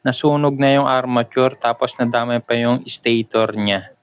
Nasunog na yung armature tapos nadamay pa yung stator niya.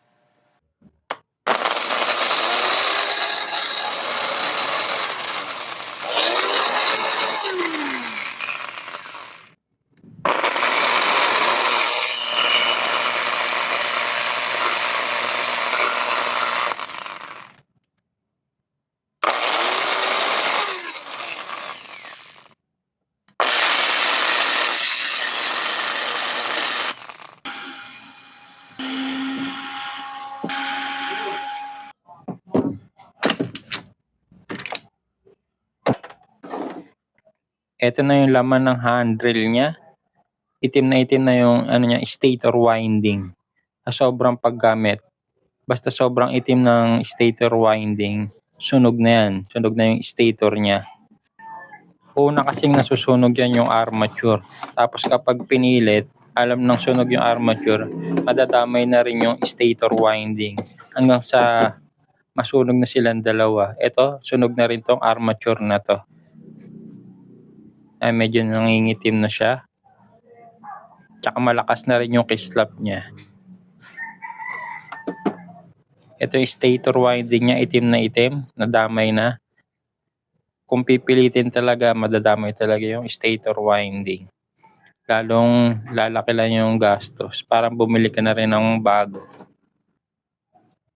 Ito na yung laman ng handle niya. Itim na yung stator winding. Sa sobrang paggamit, basta sobrang itim ng stator winding, sunog na yan. Sunog na yung stator niya. Una kasing nasusunog yan yung armature. Tapos kapag pinilit, alam ng sunog yung armature, madadamay na rin yung stator winding. Hanggang sa masunog na silang dalawa. Ito, sunog na rin tong armature na to. Ay, medyo nangingitim na siya. Tsaka malakas na rin yung kislap niya. Ito yung stator winding niya, itim na itim, nadamay na. Kung pipilitin talaga, madadamay talaga yung stator winding. Lalong lalaki lang yung gastos. Parang bumili ka na rin ng bago.